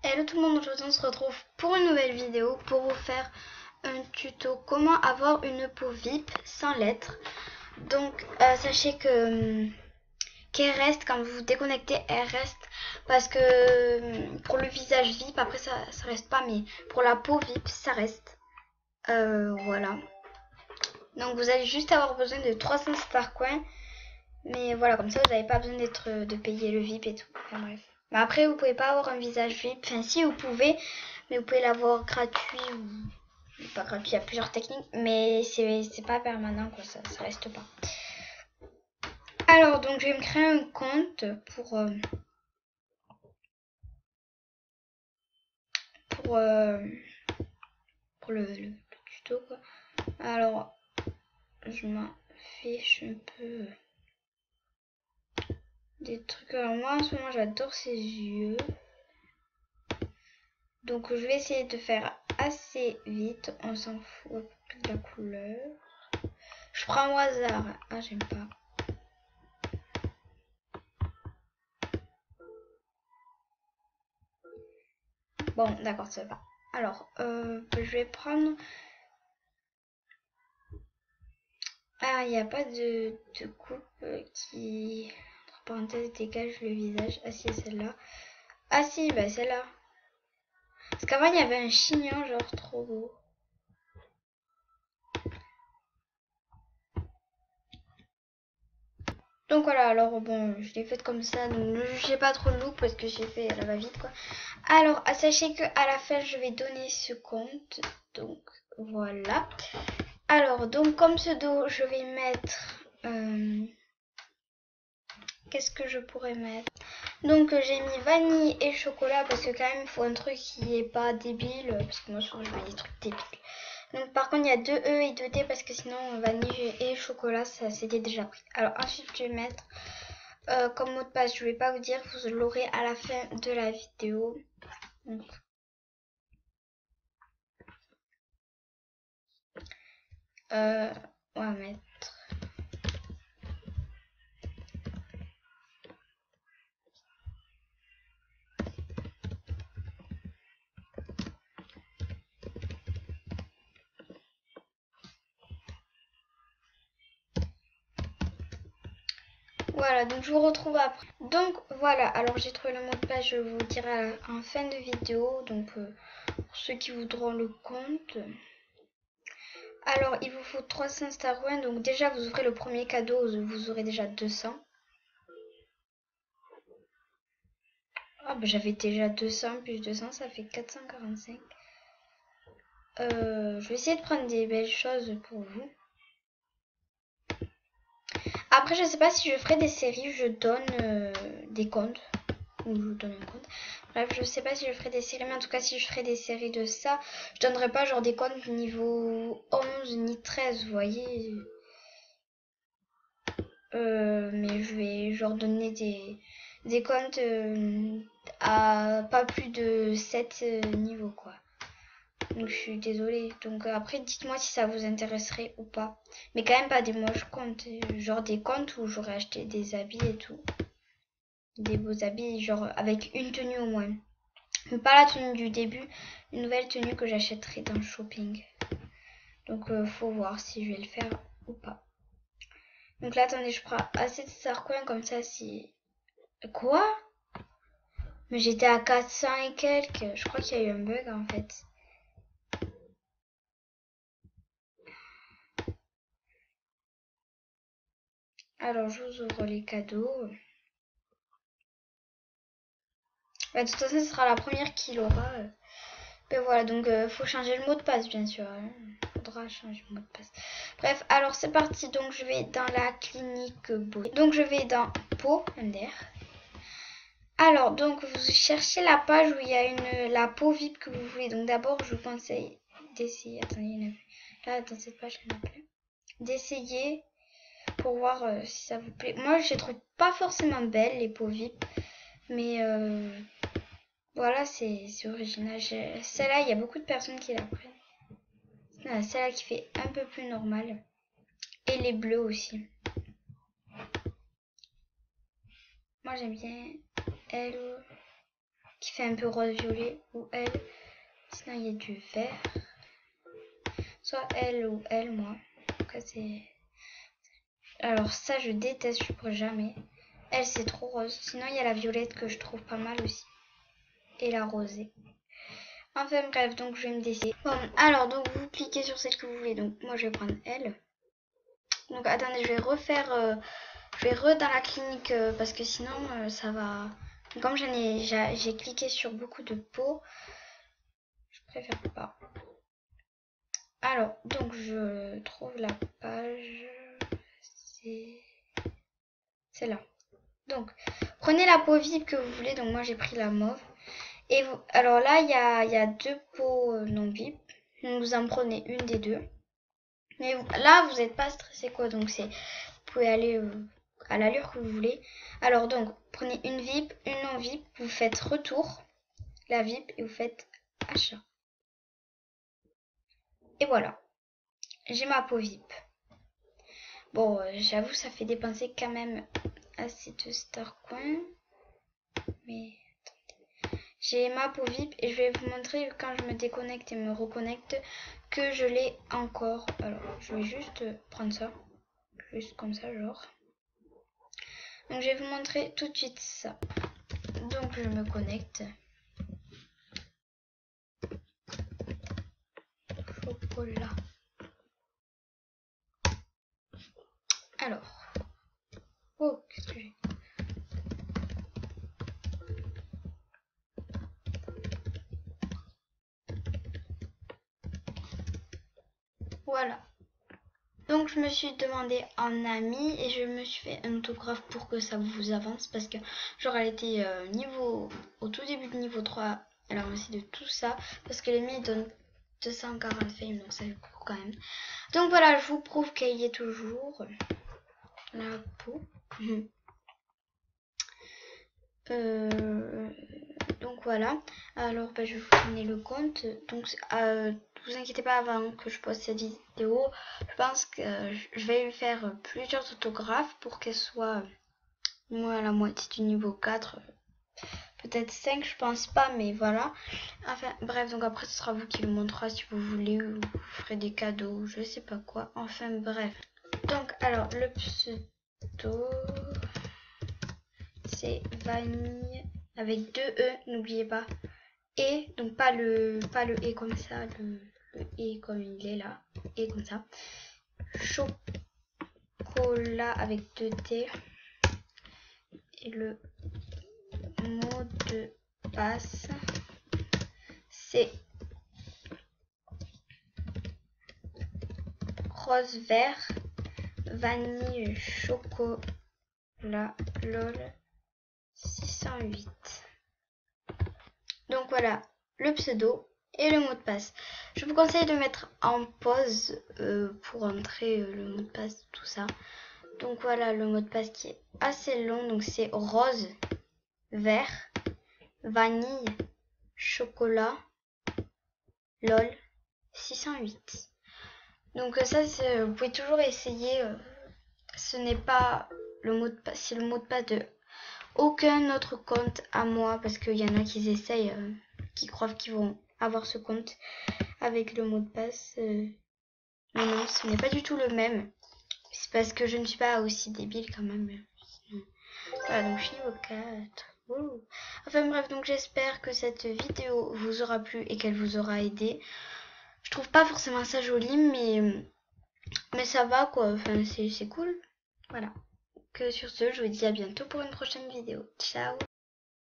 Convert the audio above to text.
Hello tout le monde, aujourd'hui on se retrouve pour une nouvelle vidéo pour vous faire un tuto comment avoir une peau VIP sans lettres. Donc sachez que qu'elle reste quand vous vous déconnectez, elle reste parce que pour le visage VIP après ça reste pas, mais pour la peau VIP ça reste. Voilà. Donc vous allez juste avoir besoin de 300 Starcoins. Mais voilà, comme ça vous n'avez pas besoin de payer le VIP et tout. Enfin bref. Mais après vous pouvez pas avoir un visage VIP. Enfin si vous pouvez, mais vous pouvez l'avoir gratuit ou pas gratuit. Il y a plusieurs techniques, mais c'est pas permanent quoi, ça reste pas. Alors donc je vais me créer un compte pour pour euh, le tuto quoi. Alors je m'en fiche un peu des trucs. Alors moi en ce moment j'adore ses yeux. Donc je vais essayer de faire assez vite, on s'en fout de la couleur. Je prends au hasard. Ah j'aime pas. Bon d'accord ça va. Alors je vais prendre. Ah il n'y a pas de coupe qui entre parenthèses dégage le visage. Ah si celle-là. Ah si bah celle-là. Parce qu'avant il y avait un chignon genre trop beau. Donc voilà, alors bon, je l'ai faite comme ça, donc ne jugez pas trop le look parce que j'ai fait la va-vite quoi. Alors, sachez que à la fin, je vais donner ce compte, donc voilà. Alors, donc comme pseudo, je vais mettre... qu'est-ce que je pourrais mettre? Donc j'ai mis vanille et chocolat parce que quand même, il faut un truc qui est pas débile, parce que moi souvent je mets des trucs débiles. Donc par contre il y a 2 E et 2 D parce que sinon vanille et chocolat ça c'était déjà pris. Alors ensuite je vais mettre comme mot de passe, je vais pas vous dire, vous l'aurez à la fin de la vidéo. Donc, on va mettre. Voilà, donc je vous retrouve après. Donc voilà, alors j'ai trouvé le mot de passe, je vous dirai en fin de vidéo. Donc pour ceux qui voudront le compte. Alors il vous faut 300 Starcoins. Donc déjà vous ouvrez le premier cadeau, vous aurez déjà 200. Ah bah j'avais déjà 200 plus 200, ça fait 445. Je vais essayer de prendre des belles choses pour vous. Après je sais pas si je ferai des séries, je donne des comptes. Ou je donne un compte. Bref, je sais pas si je ferai des séries, mais en tout cas, si je ferai des séries de ça, je donnerai pas genre des comptes niveau 11 ni 13, vous voyez. Mais je vais genre donner des comptes à pas plus de 7 niveaux, quoi. Donc je suis désolée. Donc après, dites-moi si ça vous intéresserait ou pas. Mais quand même pas des moches comptes. Genre des comptes où j'aurais acheté des habits et tout. Des beaux habits, genre avec une tenue au moins. Mais pas la tenue du début, une nouvelle tenue que j'achèterai dans le shopping. Donc faut voir si je vais le faire ou pas. Donc là attendez, je prends assez de Starcoins comme ça si... Quoi? Mais j'étais à 400 et quelques. Je crois qu'il y a eu un bug en fait. Alors je vous ouvre les cadeaux. Bah, de toute façon ce sera la première qui l'aura. Ben voilà, donc faut changer le mot de passe bien sûr. Faudra changer le mot de passe. Bref, alors c'est parti. Donc je vais dans la clinique beauté. Donc je vais dans peau, MDR. Alors, donc vous cherchez la page où il y a la peau VIP que vous voulez. Donc d'abord, je vous conseille d'essayer. Attendez, il y en a là dans cette page, il y en a plein. D'essayer pour voir si ça vous plaît. Moi, je les trouve pas forcément belles, les peaux VIP. Mais voilà, c'est original. Celle-là, il y a beaucoup de personnes qui la prennent. Celle-là qui fait un peu plus normal. Et les bleus aussi. Moi, j'aime bien elle. qui fait un peu rose-violet, ou elle. Sinon, il y a du vert. Soit elle ou elle, moi. En tout cas, c'est... Alors ça, je déteste, je pourrais jamais. Elle, c'est trop rose. Sinon, il y a la violette que je trouve pas mal aussi. Et la rosée. Enfin bref, donc je vais me décider. Bon, alors, donc vous cliquez sur celle que vous voulez. Donc moi, je vais prendre elle. Donc attendez, je vais refaire... je vais dans la clinique parce que sinon, ça va... Comme j'ai cliqué sur beaucoup de peaux, je préfère pas. Alors, donc je trouve la page, c'est là. Donc, prenez la peau vive que vous voulez. Donc moi j'ai pris la mauve. Et vous, alors là, il y a deux peaux non vives. Vous en prenez une des deux. Mais là, vous n'êtes pas stressé quoi. Donc vous pouvez aller à l'allure que vous voulez. Alors donc, prenez une VIP, une non VIP. Vous faites retour, la VIP, et vous faites achat. Et voilà, j'ai ma peau VIP. Bon, j'avoue, ça fait dépenser quand même assez de Starcoin. Mais attendez. J'ai ma peau VIP et je vais vous montrer quand je me déconnecte et me reconnecte que je l'ai encore. Alors, je vais juste prendre ça. Juste comme ça, genre. Donc, je vais vous montrer tout de suite ça. Donc, je me connecte. Chocolat. Alors. Oh, qu'est-ce que j'ai? Voilà. Donc je me suis demandé un ami et je me suis fait un autographe pour que ça vous avance parce que genre elle était au tout début de niveau 3. Alors merci de tout ça parce que les mi donnent 240 fame donc ça fait beaucoup quand même. Donc voilà, je vous prouve qu'elle y est toujours. La peau. Donc voilà. Alors je vais vous donner le compte. Donc vous inquiétez pas avant que je poste cette vidéo. Je pense que je vais lui faire plusieurs autographes pour qu'elle soit moins à la moitié du niveau 4. Peut-être 5, je pense pas, mais voilà. Enfin bref, donc après ce sera vous qui le montrera si vous voulez ou vous ferez des cadeaux, je sais pas quoi. Enfin bref. Donc alors le pseudo c'est vanille avec 2 E, n'oubliez pas. Et, donc pas le et comme ça, le et comme il est là, et comme ça. Chocolat avec 2 T. Et le mot de passe, c'est rose vert, vanille, chocolat, lol, 608. Donc voilà, le pseudo et le mot de passe. Je vous conseille de mettre en pause pour entrer le mot de passe, tout ça. Donc voilà le mot de passe qui est assez long. Donc c'est rose, vert, vanille, chocolat, lol, 608. Donc ça, vous pouvez toujours essayer. Ce n'est pas le mot de passe, c'est le mot de passe de aucun autre compte à moi parce qu'il y en a qui essayent, qui croient qu'ils vont avoir ce compte avec le mot de passe. Mais non, ce n'est pas du tout le même. C'est parce que je ne suis pas aussi débile quand même. Voilà, donc je suis niveau 4. Ouh. Enfin bref, donc j'espère que cette vidéo vous aura plu et qu'elle vous aura aidé. Je trouve pas forcément ça joli, mais ça va quoi. Enfin, c'est cool. Voilà. Que sur ce, je vous dis à bientôt pour une prochaine vidéo. Ciao!